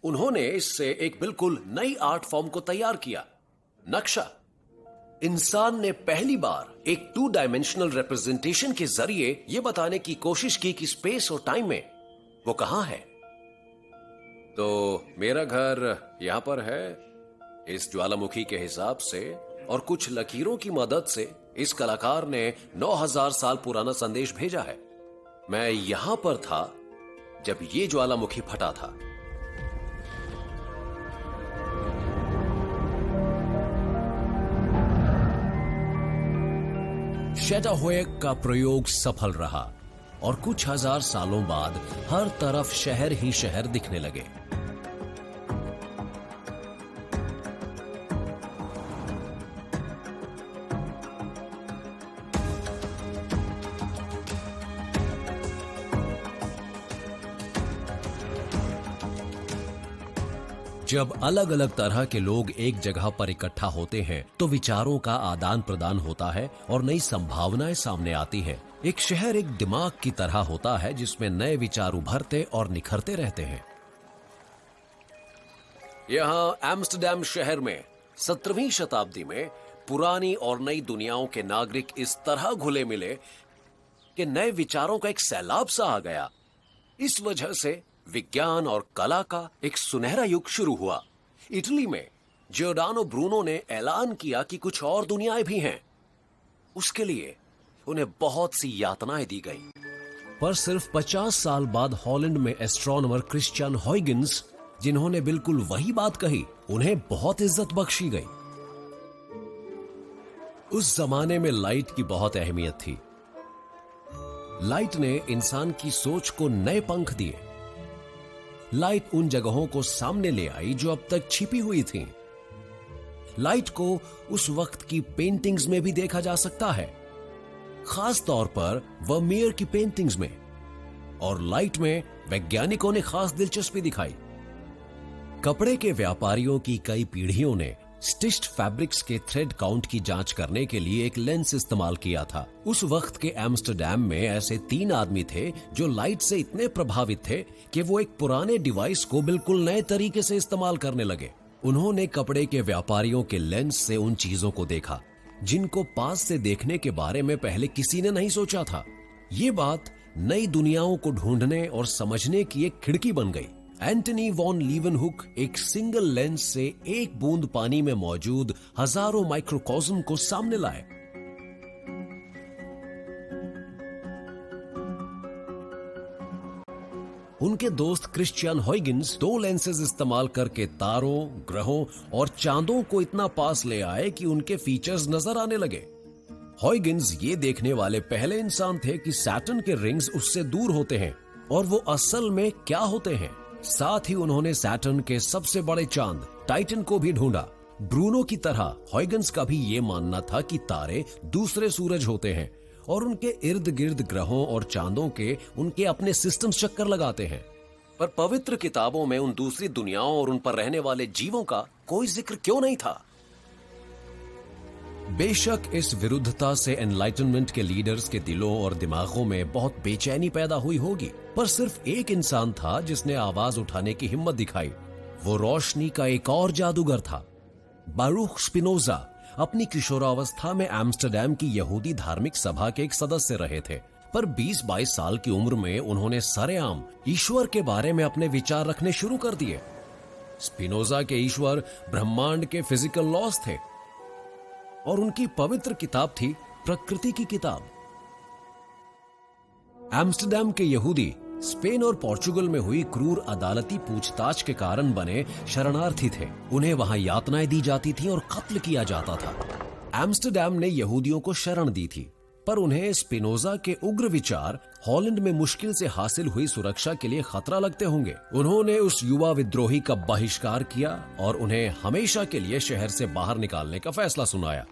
उन्होंने इससे एक बिल्कुल नई आर्ट फॉर्म को तैयार किया, नक्शा। इंसान ने पहली बार एक 2 डायमेंशनल रिप्रेजेंटेशन के जरिए यह बताने की कोशिश की कि स्पेस और टाइम में वो कहां है। तो मेरा घर यहां पर है, इस ज्वालामुखी के हिसाब से, और कुछ लकीरों की मदद से इस कलाकार ने 9000 साल पुराना संदेश भेजा है। मैं यहां पर था जब यह ज्वालामुखी फटा था। शेटाहुएक का प्रयोग सफल रहा और कुछ हजार सालों बाद हर तरफ शहर ही शहर दिखने लगे। जब अलग अलग तरह के लोग एक जगह पर इकट्ठा होते हैं तो विचारों का आदान प्रदान होता है और नई संभावनाएं सामने आती हैं। एक शहर एक दिमाग की तरह होता है जिसमें नए विचार उभरते और निखरते रहते हैं। यहाँ एम्स्टर्डम शहर में 17वीं शताब्दी में पुरानी और नई दुनियाओं के नागरिक इस तरह घुले मिले कि नए विचारों का एक सैलाब सा आ गया। इस वजह से विज्ञान और कला का एक सुनहरा युग शुरू हुआ। इटली में जियोर्डानो ब्रूनो ने ऐलान किया कि कुछ और दुनियाएं भी हैं। उसके लिए उन्हें बहुत सी यातनाएं दी गई। पर सिर्फ 50 साल बाद हॉलैंड में एस्ट्रोनॉमर क्रिश्चियन हॉयगिंस, जिन्होंने बिल्कुल वही बात कही, उन्हें बहुत इज्जत बख्शी गई। उस जमाने में लाइट की बहुत अहमियत थी। लाइट ने इंसान की सोच को नए पंख दिए। लाइट उन जगहों को सामने ले आई जो अब तक छिपी हुई थीं। लाइट को उस वक्त की पेंटिंग्स में भी देखा जा सकता है, खास तौर पर वर्मियर की पेंटिंग्स में। और लाइट में वैज्ञानिकों ने खास दिलचस्पी दिखाई। कपड़े के व्यापारियों की कई पीढ़ियों ने स्टिच्ड फैब्रिक्स के थ्रेड काउंट की जांच करने के लिए एक लेंस इस्तेमाल किया था। उस वक्त के एम्स्टर्डम में ऐसे 3 आदमी थे जो लाइट से इतने प्रभावित थे कि वो एक पुराने डिवाइस को बिल्कुल नए तरीके से इस्तेमाल करने लगे। उन्होंने कपड़े के व्यापारियों के लेंस से उन चीजों को देखा जिनको पास से देखने के बारे में पहले किसी ने नहीं सोचा था। ये बात नई दुनियाओं को ढूंढने और समझने की एक खिड़की बन गई। एंटनी वॉन लीवनहुक एक सिंगल लेंस से एक बूंद पानी में मौजूद हजारों माइक्रोकॉस्म को सामने लाए। उनके दोस्त क्रिश्चियन हॉयगिंस 2 लेंसेज इस्तेमाल करके तारों, ग्रहों और चांदों को इतना पास ले आए कि उनके फीचर्स नजर आने लगे। हॉयगिंस ये देखने वाले पहले इंसान थे कि सैटर्न के रिंग्स उससे दूर होते हैं और वो असल में क्या होते हैं। साथ ही उन्होंने सैटर्न के सबसे बड़े चांद टाइटन को भी ढूंढा। ब्रूनो की तरह हॉयगिंस का भी ये मानना था कि तारे दूसरे सूरज होते हैं और उनके इर्द गिर्द ग्रहों और चांदों के उनके अपने सिस्टम्स चक्कर लगाते हैं। पर पवित्र किताबों में उन दूसरी दुनियाओं और उन पर रहने वाले जीवों का कोई जिक्र क्यों नहीं था? बेशक इस विरुद्धता से एनलाइटनमेंट के लीडर्स के दिलों और दिमागों में बहुत बेचैनी पैदा हुई होगी, पर सिर्फ एक इंसान था जिसने आवाज उठाने की हिम्मत दिखाई। वो रोशनी का एक और जादूगर था। बारूख स्पिनोजा अपनी किशोरावस्था में एम्स्टर्डम की यहूदी धार्मिक सभा के एक सदस्य रहे थे, पर 20-22 साल की उम्र में उन्होंने सरेआम ईश्वर के बारे में अपने विचार रखने शुरू कर दिए। स्पिनोजा के ईश्वर ब्रह्मांड के फिजिकल लॉज थे और उनकी पवित्र किताब थी प्रकृति की किताब। एम्स्टर्डम के यहूदी स्पेन और पोर्चुगल में हुई क्रूर अदालती पूछताछ के कारण बने शरणार्थी थे। उन्हें वहां यातनाएं दी जाती थी और कत्ल किया जाता था। एम्स्टर्डम ने यहूदियों को शरण दी थी, पर उन्हें स्पिनोजा के उग्र विचार हॉलैंड में मुश्किल से हासिल हुई सुरक्षा के लिए खतरा लगते होंगे। उन्होंने उस युवा विद्रोही का बहिष्कार किया और उन्हें हमेशा के लिए शहर से बाहर निकालने का फैसला सुनाया।